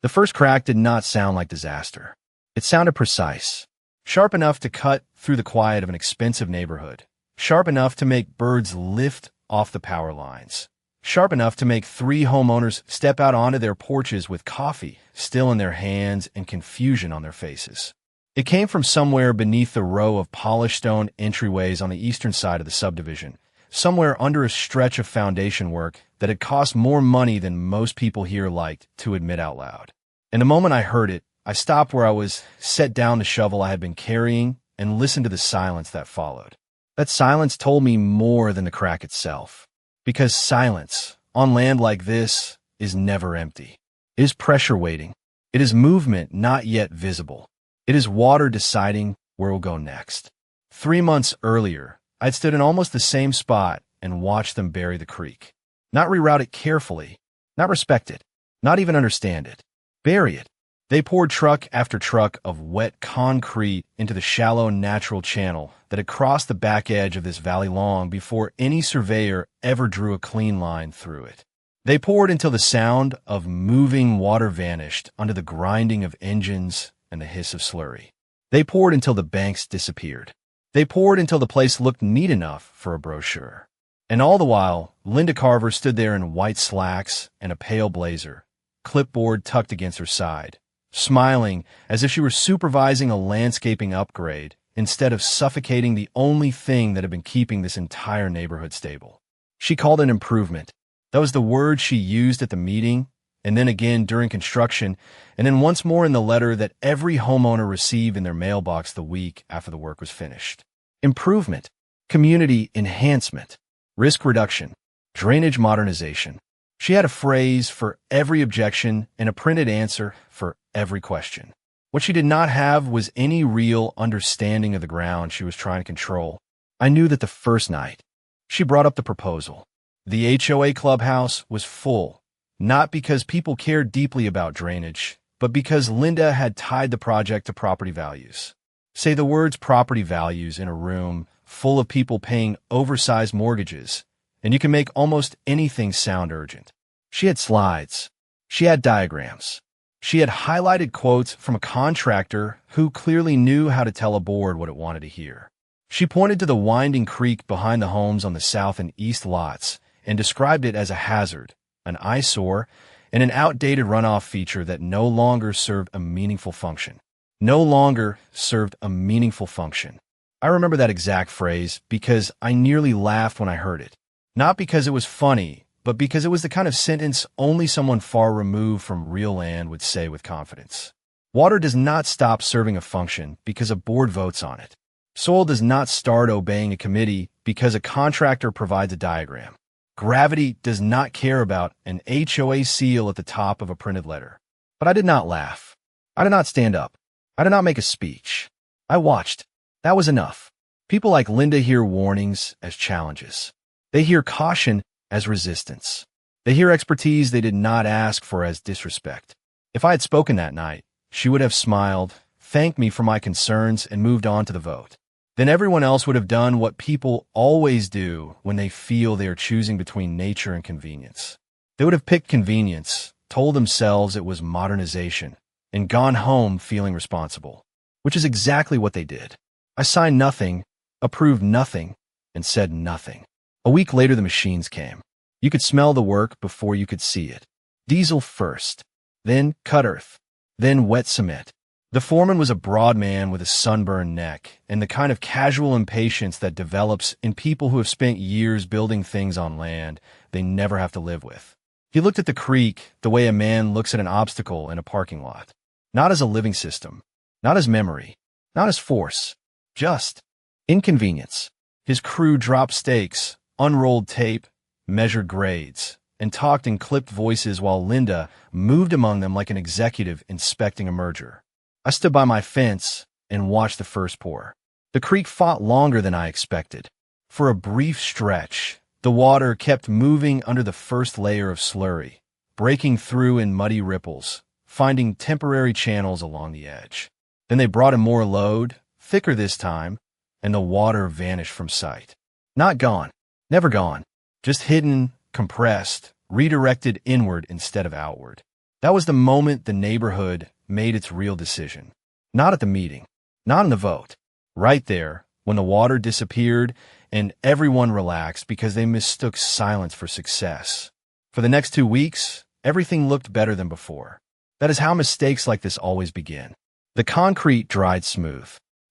The first crack did not sound like disaster. It sounded precise, sharp enough to cut through the quiet of an expensive neighborhood, sharp enough to make birds lift off the power lines, sharp enough to make three homeowners step out onto their porches with coffee still in their hands and confusion on their faces. It came from somewhere beneath the row of polished stone entryways on the eastern side of the subdivision, somewhere under a stretch of foundation work that had cost more money than most people here liked to admit out loud. And the moment I heard it, I stopped where I was, set down the shovel I had been carrying, and listened to the silence that followed. That silence told me more than the crack itself. Because silence, on land like this, is never empty. It is pressure waiting. It is movement not yet visible. It is water deciding where we'll go next. 3 months earlier, I'd stood in almost the same spot and watched them bury the creek. Not reroute it carefully, not respect it, not even understand it. Bury it. They poured truck after truck of wet concrete into the shallow natural channel that had crossed the back edge of this valley long before any surveyor ever drew a clean line through it. They poured until the sound of moving water vanished under the grinding of engines and the hiss of slurry. They poured until the banks disappeared. They poured until the place looked neat enough for a brochure. And all the while, Linda Carver stood there in white slacks and a pale blazer, clipboard tucked against her side, smiling as if she were supervising a landscaping upgrade instead of suffocating the only thing that had been keeping this entire neighborhood stable. She called it improvement. That was the word she used at the meeting, and then again during construction, and then once more in the letter that every homeowner received in their mailbox the week after the work was finished. Improvement, community enhancement, risk reduction, drainage modernization. She had a phrase for every objection and a printed answer for every question. What she did not have was any real understanding of the ground she was trying to control. I knew that the first night she brought up the proposal. The HOA clubhouse was full, not because people cared deeply about drainage, but because Linda had tied the project to property values. Say the words property values in a room full of people paying oversized mortgages, and you can make almost anything sound urgent. She had slides. She had diagrams. She had highlighted quotes from a contractor who clearly knew how to tell a board what it wanted to hear. She pointed to the winding creek behind the homes on the south and east lots and described it as a hazard, an eyesore, and an outdated runoff feature that no longer served a meaningful function. No longer served a meaningful function. I remember that exact phrase because I nearly laughed when I heard it. Not because it was funny, but because it was the kind of sentence only someone far removed from real land would say with confidence. Water does not stop serving a function because a board votes on it. Soil does not start obeying a committee because a contractor provides a diagram. Gravity does not care about an HOA seal at the top of a printed letter. But I did not laugh. I did not stand up. I did not make a speech. I watched. That was enough. People like Linda hear warnings as challenges. They hear caution as resistance. They hear expertise they did not ask for as disrespect. If I had spoken that night, she would have smiled, thanked me for my concerns, and moved on to the vote. Then everyone else would have done what people always do when they feel they are choosing between nature and convenience. They would have picked convenience, told themselves it was modernization, and gone home feeling responsible, which is exactly what they did. I signed nothing, approved nothing, and said nothing. A week later, the machines came. You could smell the work before you could see it. Diesel first, then cut earth, then wet cement. The foreman was a broad man with a sunburned neck and the kind of casual impatience that develops in people who have spent years building things on land they never have to live with. He looked at the creek the way a man looks at an obstacle in a parking lot. Not as a living system, not as memory, not as force, just inconvenience. His crew dropped stakes, unrolled tape, measured grades, and talked in clipped voices while Linda moved among them like an executive inspecting a merger. I stood by my fence and watched the first pour. The creek fought longer than I expected. For a brief stretch, the water kept moving under the first layer of slurry, breaking through in muddy ripples, finding temporary channels along the edge. Then they brought in more load, thicker this time, and the water vanished from sight. Not gone, never gone, just hidden, compressed, redirected inward instead of outward. That was the moment the neighborhood made its real decision. Not at the meeting, not in the vote. Right there, when the water disappeared and everyone relaxed because they mistook silence for success. For the next 2 weeks, everything looked better than before. That is how mistakes like this always begin. The concrete dried smooth.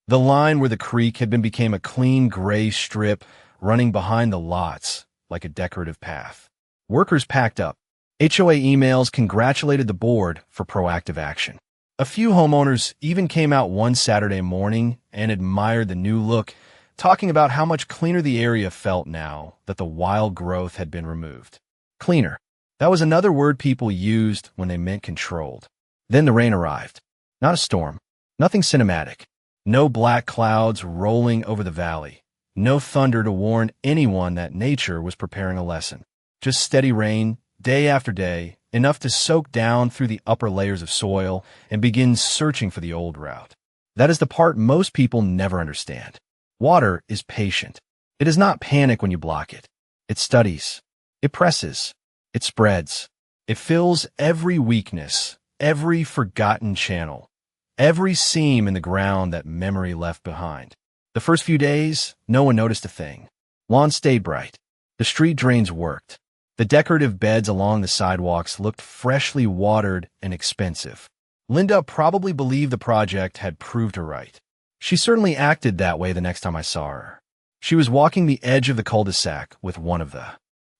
The line where the creek had been became a clean gray strip running behind the lots like a decorative path. Workers packed up. HOA emails congratulated the board for proactive action. A few homeowners even came out one Saturday morning and admired the new look, talking about how much cleaner the area felt now that the wild growth had been removed. Cleaner. That was another word people used when they meant controlled. Then the rain arrived. Not a storm. Nothing cinematic. No black clouds rolling over the valley. No thunder to warn anyone that nature was preparing a lesson. Just steady rain, day after day, enough to soak down through the upper layers of soil and begin searching for the old route. That is the part most people never understand. Water is patient. It does not panic when you block it. It studies. It presses. It spreads. It fills every weakness, every forgotten channel, every seam in the ground that memory left behind. The first few days, no one noticed a thing. Lawns stayed bright. The street drains worked. The decorative beds along the sidewalks looked freshly watered and expensive. Linda probably believed the project had proved her right. She certainly acted that way the next time I saw her. She was walking the edge of the cul-de-sac with one of the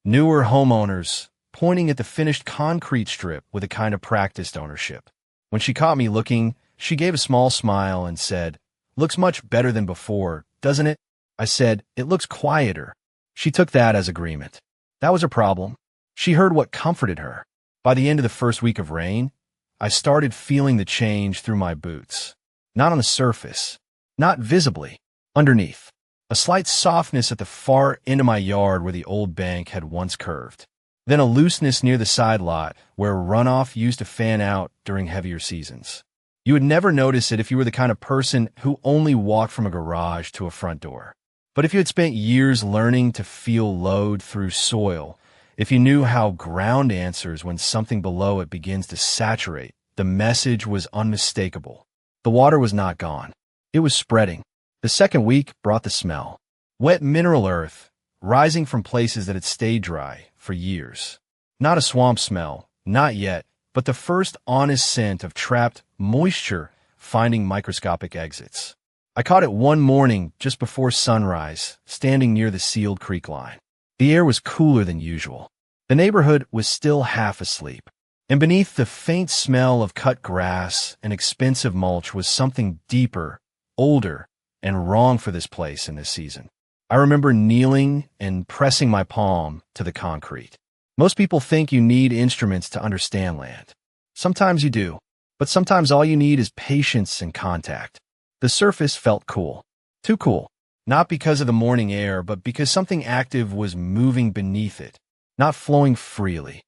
newer homeowners, pointing at the finished concrete strip with a kind of practiced ownership. When she caught me looking, she gave a small smile and said, "Looks much better than before, doesn't it?" I said, "It looks quieter." She took that as agreement. That was her problem. She heard what comforted her. By the end of the first week of rain, I started feeling the change through my boots. Not on the surface, not visibly, underneath. A slight softness at the far end of my yard where the old bank had once curved. Then a looseness near the side lot where runoff used to fan out during heavier seasons. You would never notice it if you were the kind of person who only walked from a garage to a front door. But if you had spent years learning to feel load through soil, if you knew how ground answers when something below it begins to saturate, the message was unmistakable. The water was not gone. It was spreading. The second week brought the smell. Wet mineral earth, rising from places that had stayed dry for years. Not a swamp smell, not yet, but the first honest scent of trapped moisture finding microscopic exits. I caught it one morning just before sunrise, standing near the sealed creek line. The air was cooler than usual. The neighborhood was still half asleep. And beneath the faint smell of cut grass and expensive mulch was something deeper, older, and wrong for this place in this season. I remember kneeling and pressing my palm to the concrete. Most people think you need instruments to understand land. Sometimes you do, but sometimes all you need is patience and contact. The surface felt cool. Too cool. Not because of the morning air, but because something active was moving beneath it, not flowing freely.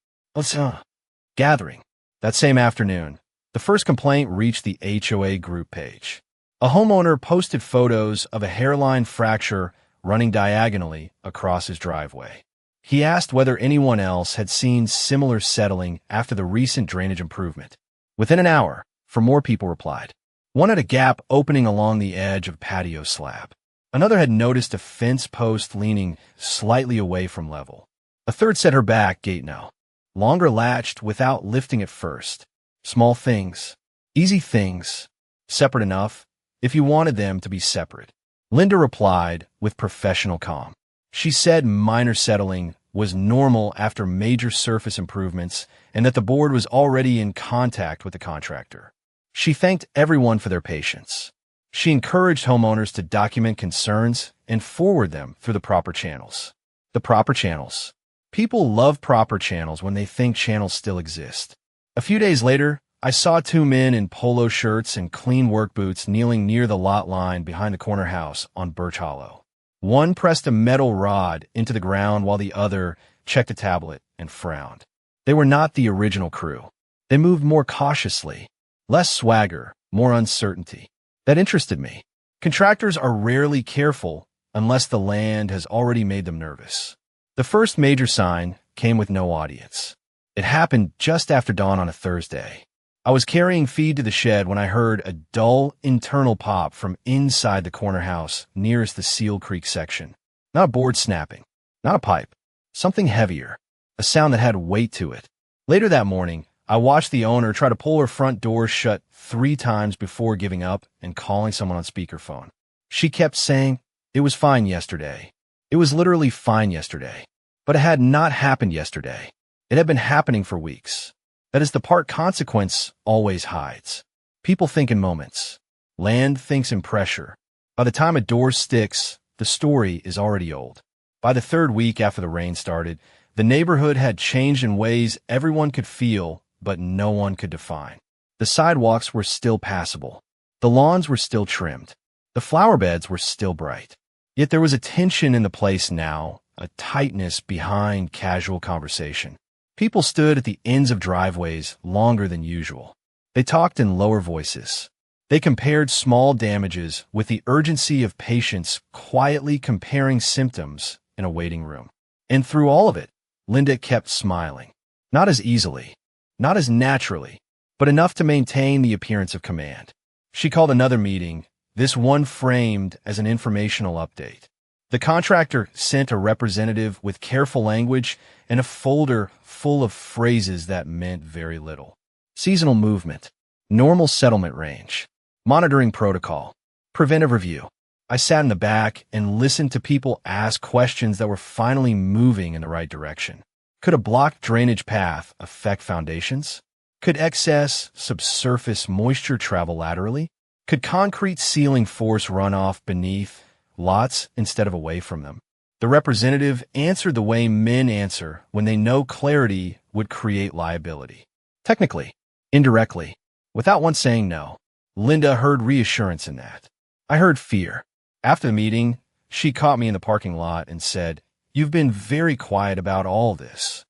Gathering. That same afternoon, the first complaint reached the HOA group page. A homeowner posted photos of a hairline fracture running diagonally across his driveway. He asked whether anyone else had seen similar settling after the recent drainage improvement. Within an hour, 4 more people replied. One had a gap opening along the edge of a patio slab. Another had noticed a fence post leaning slightly away from level. A third said her back gate no longer latched without lifting at first. Small things. Easy things. Separate enough, if you wanted them to be separate. Linda replied with professional calm. She said minor settling was normal after major surface improvements and that the board was already in contact with the contractor. She thanked everyone for their patience. She encouraged homeowners to document concerns and forward them through the proper channels. The proper channels. People love proper channels when they think channels still exist. A few days later, I saw 2 men in polo shirts and clean work boots kneeling near the lot line behind the corner house on Birch Hollow. One pressed a metal rod into the ground while the other checked a tablet and frowned. They were not the original crew. They moved more cautiously. Less swagger, more uncertainty. That interested me. Contractors are rarely careful unless the land has already made them nervous. The first major sign came with no audience. It happened just after dawn on a Thursday. I was carrying feed to the shed when I heard a dull internal pop from inside the corner house nearest the Seal Creek section. Not a board snapping, not a pipe, something heavier, a sound that had weight to it. Later that morning, I watched the owner try to pull her front door shut 3 times before giving up and calling someone on speakerphone. She kept saying, "It was fine yesterday. It was literally fine yesterday." But it had not happened yesterday. It had been happening for weeks. That is the part consequence always hides. People think in moments. Land thinks in pressure. By the time a door sticks, the story is already old. By the 3rd week after the rain started, the neighborhood had changed in ways everyone could feel, but no one could define. The sidewalks were still passable. The lawns were still trimmed. The flower beds were still bright. Yet there was a tension in the place now, a tightness behind casual conversation. People stood at the ends of driveways longer than usual. They talked in lower voices. They compared small damages with the urgency of patients quietly comparing symptoms in a waiting room. And through all of it, Linda kept smiling. Not as easily, not as naturally, but enough to maintain the appearance of command. She called another meeting, this one framed as an informational update. The contractor sent a representative with careful language and a folder full of phrases that meant very little. Seasonal movement, normal settlement range, monitoring protocol, preventive review. I sat in the back and listened to people ask questions that were finally moving in the right direction. Could a blocked drainage path affect foundations? Could excess subsurface moisture travel laterally? Could concrete ceiling force runoff beneath lots instead of away from them? The representative answered the way men answer when they know clarity would create liability. Technically, indirectly, without one saying no. Linda heard reassurance in that. I heard fear. After the meeting, she caught me in the parking lot and said, "You've been very quiet about all this."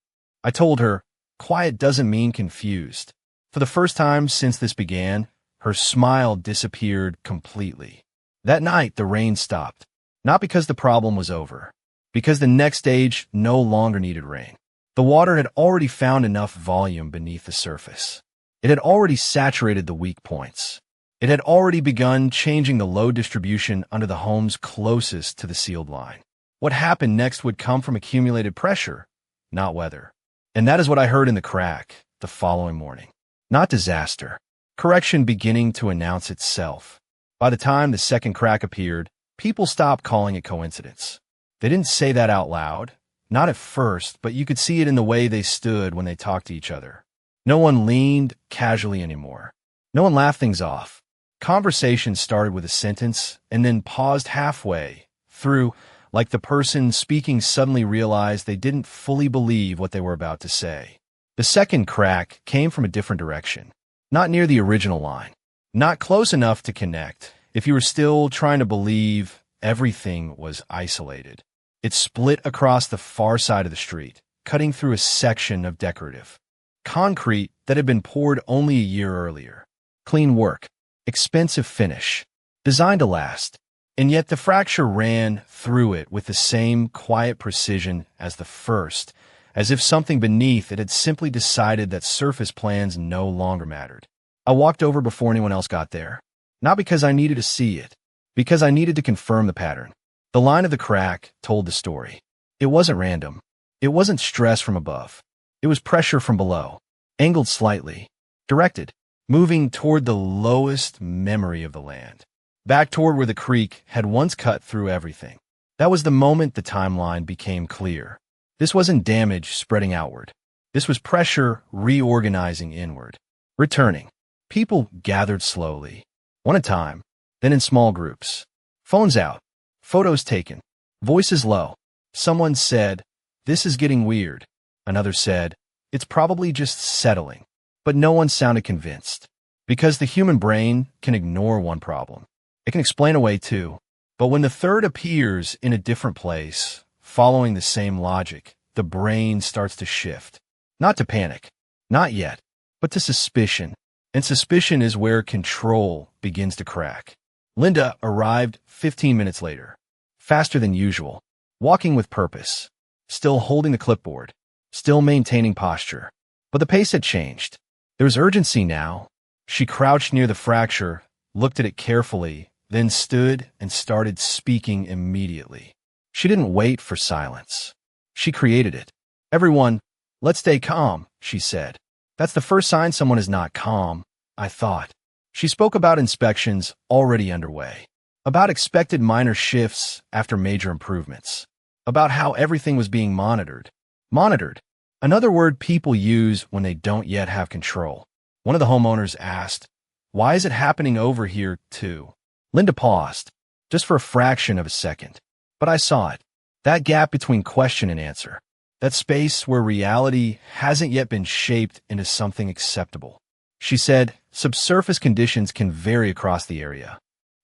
I told her, quiet doesn't mean confused. For the first time since this began, her smile disappeared completely. That night, the rain stopped. Not because the problem was over, because the next stage no longer needed rain. The water had already found enough volume beneath the surface. It had already saturated the weak points. It had already begun changing the load distribution under the homes closest to the sealed line. What happened next would come from accumulated pressure, not weather. And that is what I heard in the crack the following morning. Not disaster. Correction beginning to announce itself. By the time the second crack appeared, people stopped calling it coincidence. They didn't say that out loud, not at first, but you could see it in the way they stood when they talked to each other. No one leaned casually anymore. No one laughed things off. Conversation started with a sentence and then paused halfway through, like the person speaking suddenly realized they didn't fully believe what they were about to say. The second crack came from a different direction, not near the original line, not close enough to connect. If you were still trying to believe everything was isolated, it split across the far side of the street, cutting through a section of decorative concrete that had been poured only a year earlier. Clean work, expensive finish, designed to last, and yet the fracture ran through it with the same quiet precision as the first, as if something beneath it had simply decided that surface plans no longer mattered. I walked over before anyone else got there, not because I needed to see it, because I needed to confirm the pattern. The line of the crack told the story. It wasn't random. It wasn't stress from above. It was pressure from below, angled slightly, directed, moving toward the lowest memory of the land, back toward where the creek had once cut through everything. That was the moment the timeline became clear. This wasn't damage spreading outward. This was pressure reorganizing inward, returning. People gathered slowly, one at a time, then in small groups. Phones out, photos taken, voices low. Someone said, "This is getting weird." Another said, "It's probably just settling." But no one sounded convinced, because the human brain can ignore one problem. It can explain away two. But when the third appears in a different place, following the same logic, the brain starts to shift. Not to panic, not yet, but to suspicion. And suspicion is where control begins to crack. Linda arrived 15 minutes later, faster than usual, walking with purpose, still holding the clipboard, still maintaining posture. But the pace had changed. There was urgency now. She crouched near the fracture, looked at it carefully, then stood and started speaking immediately. She didn't wait for silence. She created it. "Everyone, let's stay calm," she said. "That's the first sign someone is not calm," I thought. She spoke about inspections already underway, about expected minor shifts after major improvements, about how everything was being monitored. Monitored, another word people use when they don't yet have control. One of the homeowners asked, "Why is it happening over here, too?" Linda paused, just for a fraction of a second. But I saw it. That gap between question and answer. That space where reality hasn't yet been shaped into something acceptable. She said, "Subsurface conditions can vary across the area."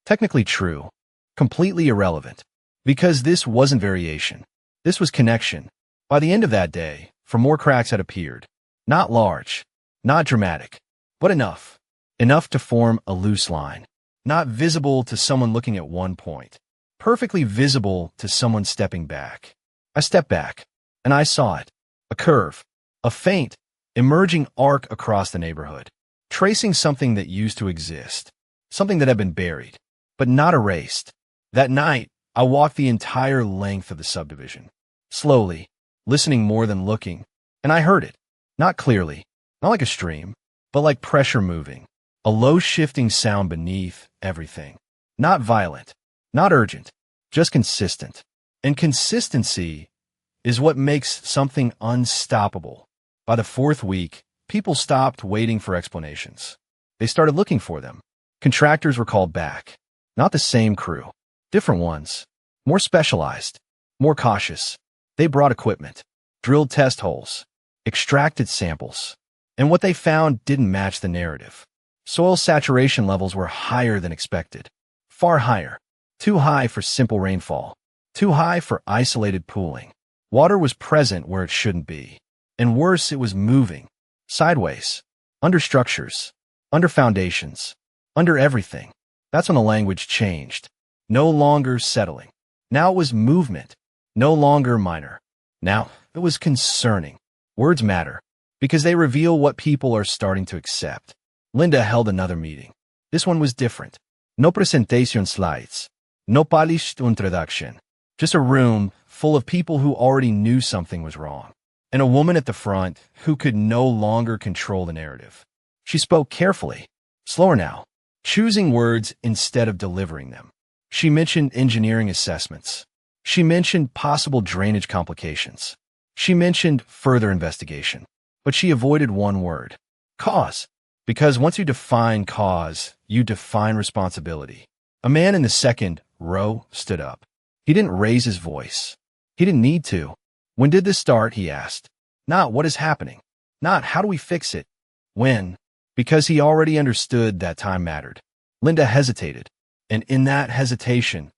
Technically true. Completely irrelevant. Because this wasn't variation. This was connection. By the end of that day, 4 more cracks had appeared. Not large. Not dramatic. But enough. Enough to form a loose line. Not visible to someone looking at one point. Perfectly visible to someone stepping back. I stepped back, and I saw it. A curve. A faint, emerging arc across the neighborhood. Tracing something that used to exist. Something that had been buried, but not erased. That night, I walked the entire length of the subdivision. Slowly, listening more than looking, and I heard it. Not clearly, not like a stream, but like pressure moving. A low shifting sound beneath everything. Not violent, not urgent, just consistent. And consistency is what makes something unstoppable. By the 4th week, people stopped waiting for explanations. They started looking for them. Contractors were called back. Not the same crew. Different ones. More specialized. More cautious. They brought equipment. Drilled test holes. Extracted samples. And what they found didn't match the narrative. Soil saturation levels were higher than expected. Far higher. Too high for simple rainfall. Too high for isolated pooling. Water was present where it shouldn't be. And worse, it was moving. Sideways. Under structures. Under foundations. Under everything. That's when the language changed. No longer settling. Now it was movement. No longer minor. Now it was concerning. Words matter, because they reveal what people are starting to accept. Linda held another meeting. This one was different. No presentation slides. No polished introduction. Just a room full of people who already knew something was wrong. And a woman at the front who could no longer control the narrative. She spoke carefully. Slower now. Choosing words instead of delivering them. She mentioned engineering assessments. She mentioned possible drainage complications. She mentioned further investigation. But she avoided one word. Cause. Because once you define cause, you define responsibility. A man in the second row stood up. He didn't raise his voice. He didn't need to. "When did this start?" he asked. Not "what is happening?" Not "how do we fix it?" When? Because he already understood that time mattered. Linda hesitated. And in that hesitation,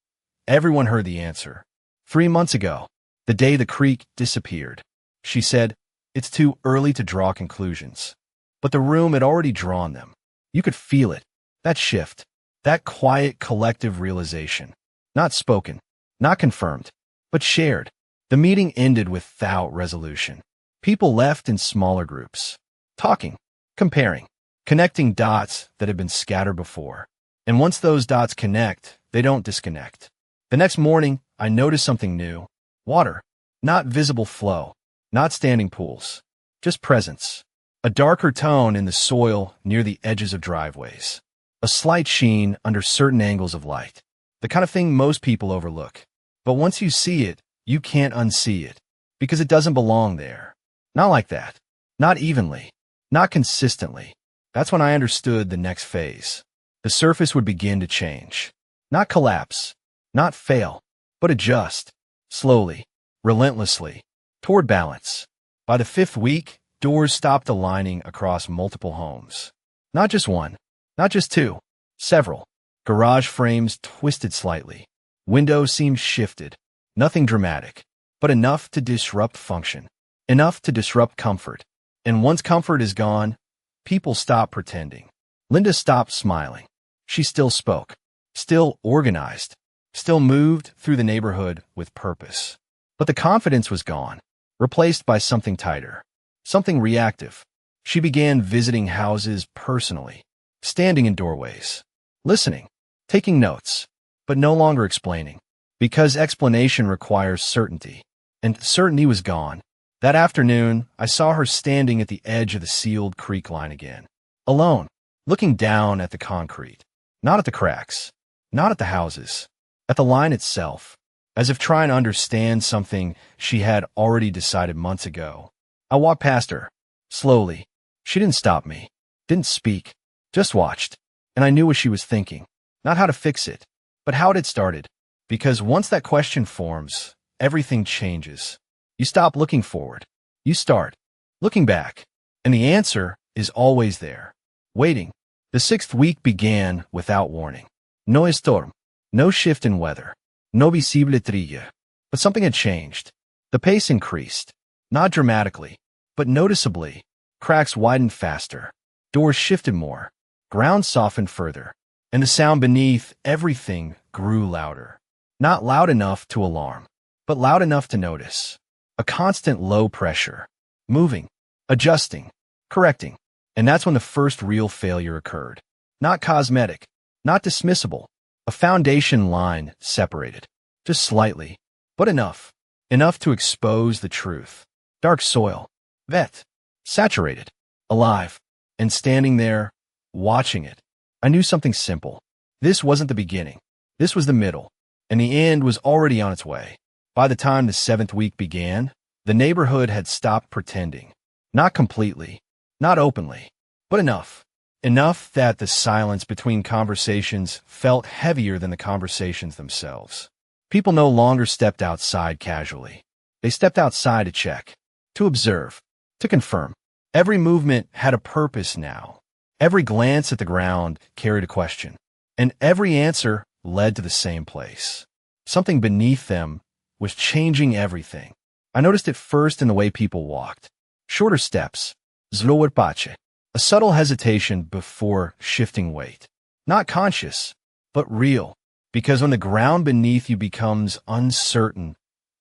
everyone heard the answer. 3 months ago, the day the creek disappeared, she said, "It's too early to draw conclusions." But the room had already drawn them. You could feel it. That shift. That quiet collective realization. Not spoken. Not confirmed. But shared. The meeting ended without resolution. People left in smaller groups. Talking. Comparing. Connecting dots that had been scattered before. And once those dots connect, they don't disconnect. The next morning, I noticed something new. Water. Not visible flow. Not standing pools. Just presence. A darker tone in the soil near the edges of driveways. A slight sheen under certain angles of light. The kind of thing most people overlook. But once you see it, you can't unsee it. Because it doesn't belong there. Not like that. Not evenly. Not consistently. That's when I understood the next phase. The surface would begin to change. Not collapse. Not fail. But adjust. Slowly. Relentlessly. Toward balance. By the 5th week, doors stopped aligning across multiple homes. Not just one. Not just two. Several. Garage frames twisted slightly. Windows seemed shifted. Nothing dramatic. But enough to disrupt function. Enough to disrupt comfort. And once comfort is gone, people stop pretending. Linda stopped smiling. She still spoke. Still organized. Still moved through the neighborhood with purpose. But the confidence was gone. Replaced by something tighter. Something reactive. She began visiting houses personally, standing in doorways, listening, taking notes, but no longer explaining, because explanation requires certainty, and certainty was gone. That afternoon, I saw her standing at the edge of the sealed creek line again, alone, looking down at the concrete, not at the cracks, not at the houses, at the line itself, as if trying to understand something she had already decided months ago. I walked past her, slowly. She didn't stop me, didn't speak, just watched, and I knew what she was thinking, not how to fix it, but how it had started. Because once that question forms, everything changes. You stop looking forward. You start looking back, and the answer is always there, waiting. The 6th week began without warning. No storm, no shift in weather, no visible trigger. But something had changed. The pace increased, not dramatically, but noticeably. Cracks widened faster, doors shifted more, ground softened further, and the sound beneath everything grew louder. Not loud enough to alarm, but loud enough to notice. A constant low pressure, moving, adjusting, correcting. And that's when the first real failure occurred. Not cosmetic, not dismissible. A foundation line separated, just slightly, but enough. Enough to expose the truth. Dark soil, wet, saturated, alive, and standing there, watching it, I knew something simple. This wasn't the beginning. This was the middle, and the end was already on its way. By the time the 7th week began, the neighborhood had stopped pretending. Not completely, not openly, but enough. Enough that the silence between conversations felt heavier than the conversations themselves. People no longer stepped outside casually. They stepped outside to check, to observe, to confirm. Every movement had a purpose now. Every glance at the ground carried a question, and every answer led to the same place. Something beneath them was changing everything. I noticed it first in the way people walked. Shorter steps, slower pace, a subtle hesitation before shifting weight. Not conscious, but real, because when the ground beneath you becomes uncertain,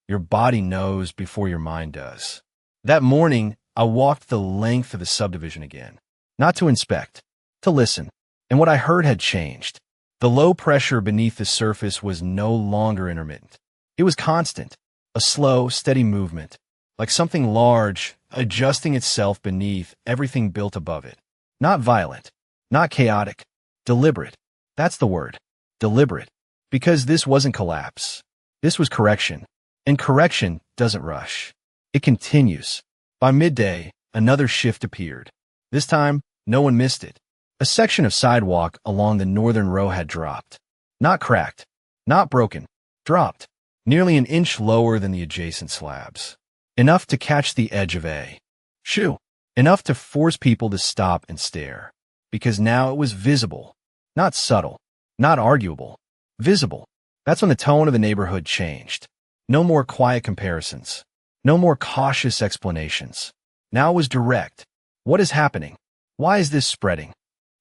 your body knows before your mind does. That morning, I walked the length of the subdivision again, not to inspect, to listen, and what I heard had changed. The low pressure beneath the surface was no longer intermittent. It was constant, a slow, steady movement, like something large adjusting itself beneath everything built above it. Not violent, not chaotic, deliberate. That's the word, deliberate, because this wasn't collapse. This was correction, and correction doesn't rush. It continues. By midday, another shift appeared. This time, no one missed it. A section of sidewalk along the northern row had dropped. Not cracked, not broken, dropped, nearly an inch lower than the adjacent slabs. Enough to catch the edge of a shoe. Enough to force people to stop and stare. Because now it was visible. Not subtle, not arguable. Visible. That's when the tone of the neighborhood changed. No more quiet comparisons. No more cautious explanations. Now it was direct. What is happening? Why is this spreading?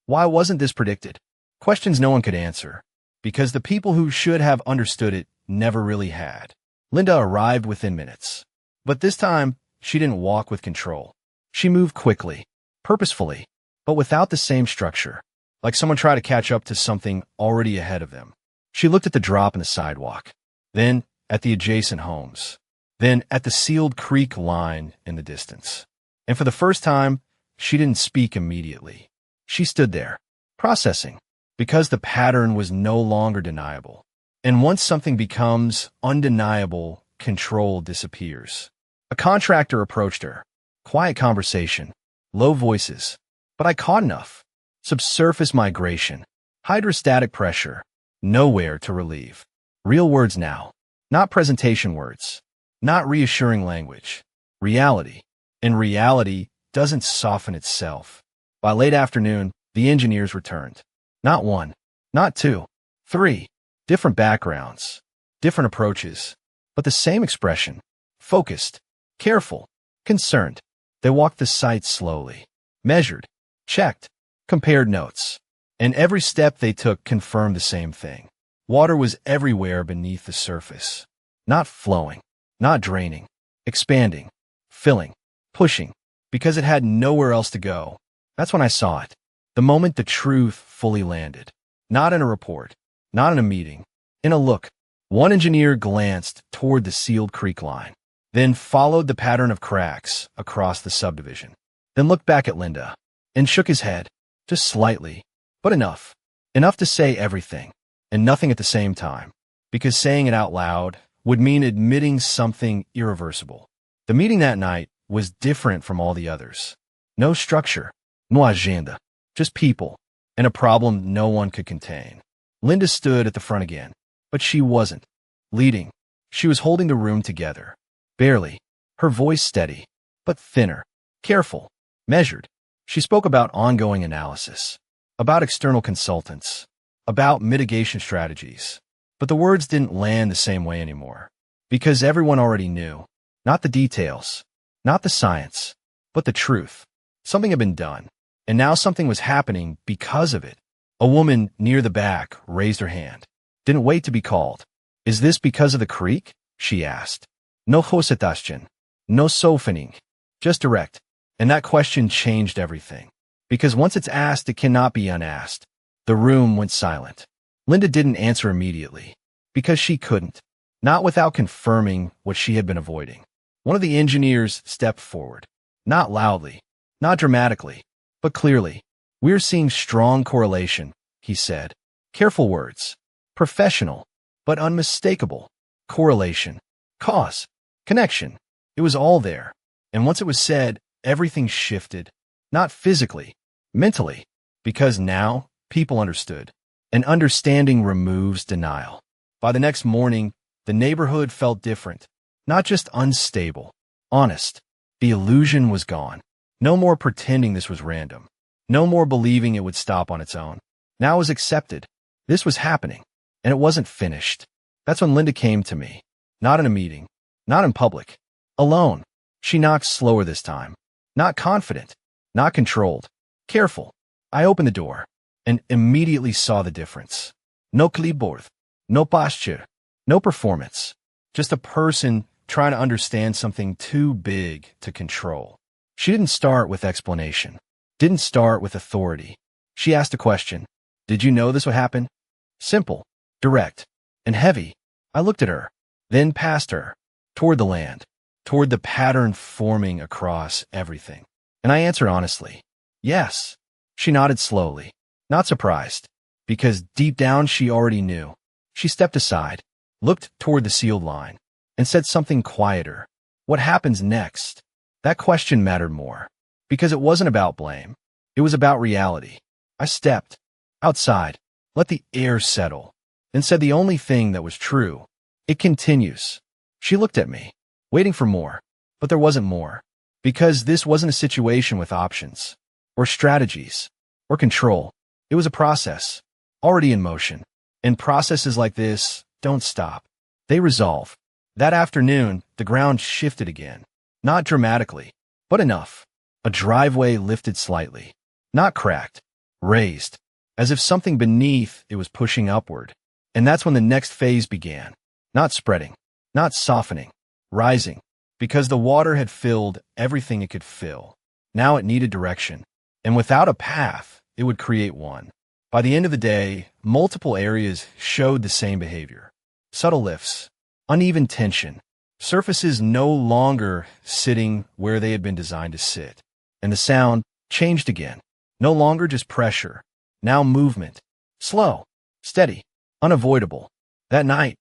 Why wasn't this predicted? Questions no one could answer, because the people who should have understood it never really had. Linda arrived within minutes. But this time, she didn't walk with control. She moved quickly, purposefully, but without the same structure, like someone tried to catch up to something already ahead of them. She looked at the drop in the sidewalk, then at the adjacent homes, then at the sealed creek line in the distance. And for the first time, she didn't speak immediately. She stood there, processing, because the pattern was no longer deniable. And once something becomes undeniable, control disappears. A contractor approached her. Quiet conversation, low voices, but I caught enough. Subsurface migration, hydrostatic pressure, nowhere to relieve. Real words now, not presentation words, not reassuring language. Reality. And reality doesn't soften itself. By late afternoon, the engineers returned. Not one, not two, three. Different backgrounds, different approaches, but the same expression. Focused, careful, concerned. They walked the site slowly, measured, checked, compared notes. And every step they took confirmed the same thing. Water was everywhere beneath the surface. Not flowing, not draining, expanding, filling, pushing. because it had nowhere else to go. That's when I saw it. The moment the truth fully landed. Not in a report, not in a meeting, in a look. One engineer glanced toward the sealed creek line, then followed the pattern of cracks across the subdivision, then looked back at Linda and shook his head, just slightly, but enough. Enough to say everything, and nothing at the same time, because saying it out loud would mean admitting something irreversible. The meeting that night was different from all the others. No structure, no agenda, just people, and a problem no one could contain. Linda stood at the front again, but she wasn't leading. She was holding the room together, barely, her voice steady, but thinner, careful, measured. She spoke about ongoing analysis, about external consultants, about mitigation strategies. But the words didn't land the same way anymore, because everyone already knew, not the details, not the science, but the truth. Something had been done, and now something was happening because of it. A woman near the back raised her hand, didn't wait to be called. Is this because of the creek? She asked. No hosetaschen, no softening, just direct. And that question changed everything. Because once it's asked, it cannot be unasked. The room went silent. Linda didn't answer immediately, because she couldn't, not without confirming what she had been avoiding. One of the engineers stepped forward, not loudly, not dramatically, but clearly. We're seeing strong correlation, he said. Careful words. Professional, but unmistakable. Correlation. Cause. Connection. It was all there. And once it was said, everything shifted. Not physically, mentally. Because now, people understood. And understanding removes denial. By the next morning, the neighborhood felt different. Not just unstable. Honest. The illusion was gone. No more pretending this was random. No more believing it would stop on its own. Now it was accepted. This was happening. And it wasn't finished. That's when Linda came to me. Not in a meeting. Not in public. Alone. She knocked slower this time. Not confident. Not controlled. Careful. I opened the door and immediately saw the difference. No clipboard. No posture. No performance. Just a person trying to understand something too big to control. She didn't start with explanation. Didn't start with authority. She asked a question. Did you know this would happen? Simple, direct, and heavy. I looked at her, then past her, toward the land, toward the pattern forming across everything. And I answered honestly, yes. She nodded slowly, not surprised, because deep down she already knew. She stepped aside, looked toward the sealed line, and said something quieter. What happens next? That question mattered more, because it wasn't about blame. It was about reality. I stepped outside, let the air settle, and said the only thing that was true. It continues. She looked at me, waiting for more, but there wasn't more, because this wasn't a situation with options, or strategies, or control. It was a process, already in motion, and processes like this don't stop. They resolve. That afternoon, the ground shifted again, not dramatically, but enough. A driveway lifted slightly, not cracked, raised, as if something beneath it was pushing upward. And that's when the next phase began. Not spreading, not softening, rising, because the water had filled everything it could fill. Now it needed direction, and without a path, it would create one. By the end of the day, multiple areas showed the same behavior. Subtle lifts, uneven tension, surfaces no longer sitting where they had been designed to sit. And the sound changed again. No longer just pressure, now movement. Slow, steady, unavoidable. That night,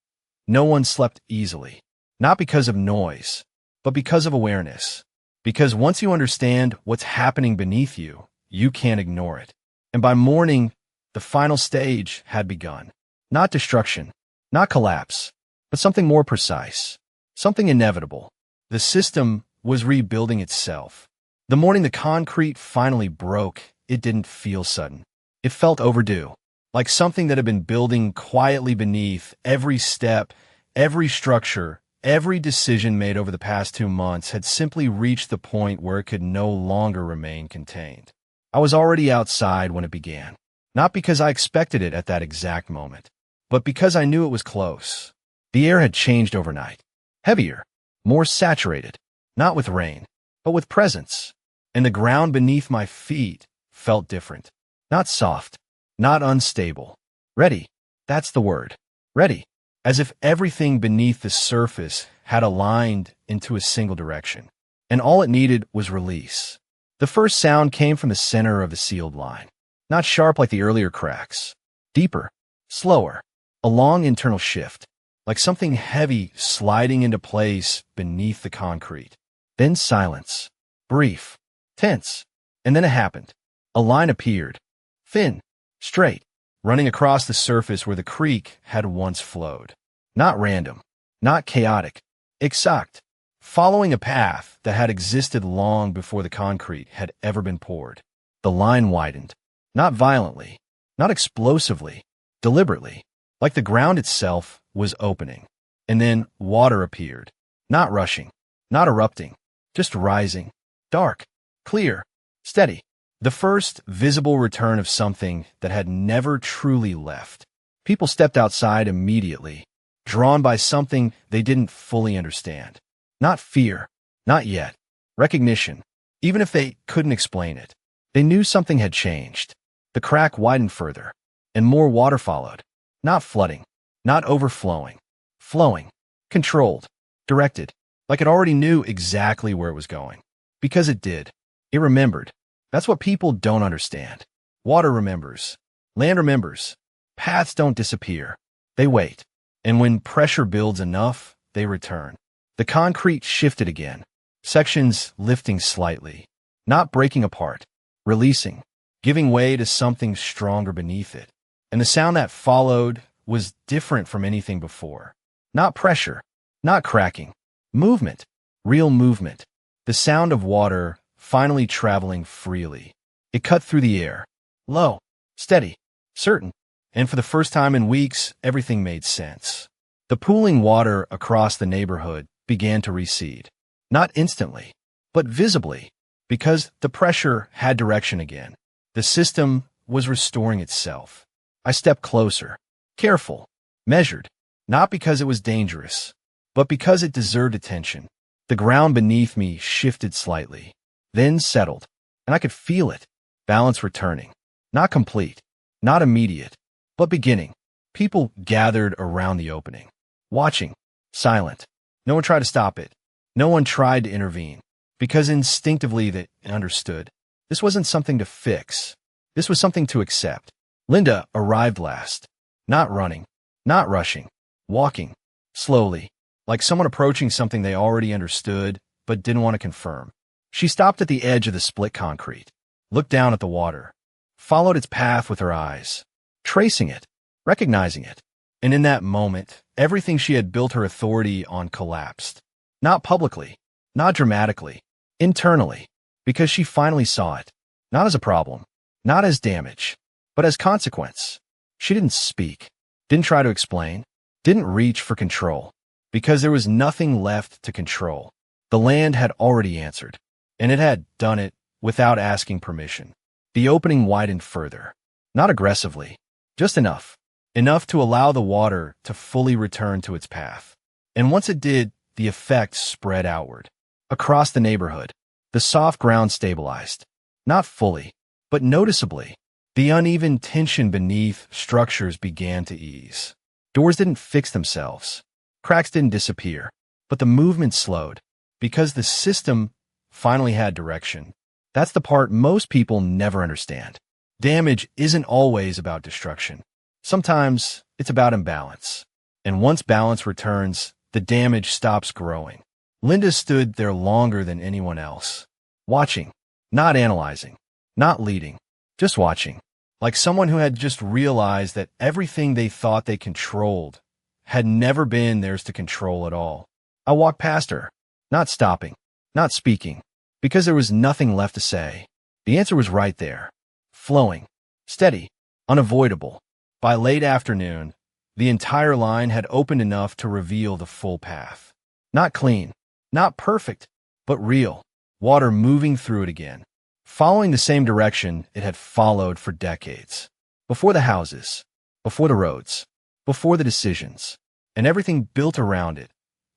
no one slept easily. Not because of noise, but because of awareness. Because once you understand what's happening beneath you, you can't ignore it. And by morning, the final stage had begun. Not destruction, not collapse, but something more precise, something inevitable. The system was rebuilding itself. The morning the concrete finally broke, it didn't feel sudden. It felt overdue, like something that had been building quietly beneath every step, every structure, every decision made over the past 2 months had simply reached the point where it could no longer remain contained. I was already outside when it began, not because I expected it at that exact moment, but because I knew it was close. The air had changed overnight, heavier, more saturated, not with rain, but with presence. and the ground beneath my feet felt different. Not soft, not unstable. Ready. That's the word. Ready. As if everything beneath the surface had aligned into a single direction, and all it needed was release. The first sound came from the center of the sealed line. Not sharp like the earlier cracks. Deeper, slower, a long internal shift, like something heavy sliding into place beneath the concrete. Then silence. Brief, tense. And then it happened. A line appeared. Thin, straight, running across the surface where the creek had once flowed. Not random, not chaotic, exact, following a path that had existed long before the concrete had ever been poured. The line widened, not violently, not explosively, deliberately, like the ground itself was opening. And then water appeared, not rushing, not erupting, just rising, dark, clear, steady. The first visible return of something that had never truly left. People stepped outside immediately, drawn by something they didn't fully understand. Not fear, not yet. Recognition, even if they couldn't explain it. They knew something had changed. The crack widened further, and more water followed. Not flooding, not overflowing. Flowing, controlled, directed, like it already knew exactly where it was going. Because it did. It remembered. That's what people don't understand. Water remembers. Land remembers. Paths don't disappear. They wait. And when pressure builds enough, they return. The concrete shifted again, sections lifting slightly, not breaking apart, releasing, giving way to something stronger beneath it. And the sound that followed was different from anything before. Not pressure, not cracking. Movement, real movement. The sound of water finally traveling freely. It cut through the air. Low, steady, certain. And for the first time in weeks, everything made sense. The pooling water across the neighborhood began to recede. Not instantly, but visibly, because the pressure had direction again. The system was restoring itself. I stepped closer, careful, measured, not because it was dangerous, but because it deserved attention. The ground beneath me shifted slightly, then settled, and I could feel it, balance returning. Not complete, not immediate, but beginning. People gathered around the opening, watching, silent. No one tried to stop it. No one tried to intervene, because instinctively they understood. This wasn't something to fix. This was something to accept. Linda arrived last, not running, not rushing, walking, slowly, like someone approaching something they already understood but didn't want to confirm. She stopped at the edge of the split concrete, looked down at the water, followed its path with her eyes, tracing it, recognizing it. And in that moment, everything she had built her authority on collapsed. Not publicly, not dramatically, internally, because she finally saw it, not as a problem, not as damage, but as consequence. She didn't speak, didn't try to explain, didn't reach for control, because there was nothing left to control. The land had already answered, and it had done it without asking permission. The opening widened further, not aggressively, just enough to allow the water to fully return to its path. And once it did, the effect spread outward. Across the neighborhood, the soft ground stabilized, not fully, but noticeably. The uneven tension beneath structures began to ease. Doors didn't fix themselves. Cracks didn't disappear, but the movement slowed, because the system finally had direction. That's the part most people never understand. Damage isn't always about destruction. Sometimes it's about imbalance. And once balance returns, the damage stops growing. Linda stood there longer than anyone else, watching, not analyzing, not leading, just watching, like someone who had just realized that everything they thought they controlled had never been theirs to control at all. I walked past her, not stopping, not speaking, because there was nothing left to say. The answer was right there, flowing, steady, unavoidable. By late afternoon, the entire line had opened enough to reveal the full path. Not clean, not perfect, but real, water moving through it again, following the same direction it had followed for decades. Before the houses, before the roads, before the decisions, and everything built around it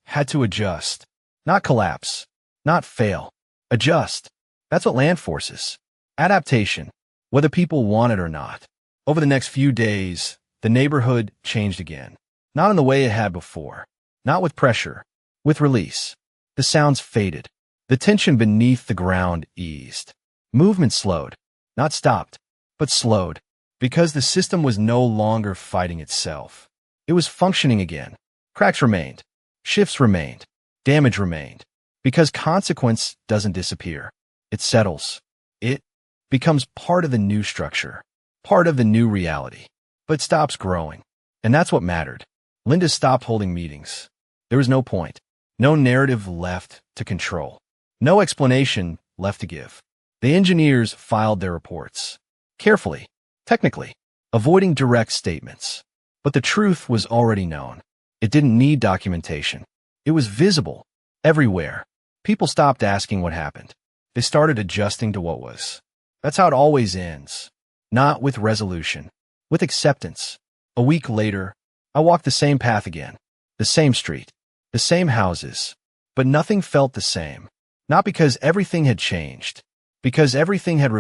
had to adjust, not collapse, not fail, adjust. That's what land forces. Adaptation, whether people want it or not. Over the next few days, the neighborhood changed again. Not in the way it had before. Not with pressure. With release. The sounds faded. The tension beneath the ground eased. Movement slowed. Not stopped, but slowed. Because the system was no longer fighting itself. It was functioning again. Cracks remained. Shifts remained. Damage remained. Because consequence doesn't disappear. It settles. It becomes part of the new structure. Part of the new reality. But stops growing. And that's what mattered. Linda stopped holding meetings. There was no point. No narrative left to control. No explanation left to give. The engineers filed their reports. Carefully. Technically. Avoiding direct statements. But the truth was already known. It didn't need documentation. It was visible. Everywhere. People stopped asking what happened. They started adjusting to what was. That's how it always ends. Not with resolution. With acceptance. A week later, I walked the same path again. The same street. The same houses. But nothing felt the same. Not because everything had changed. Because everything had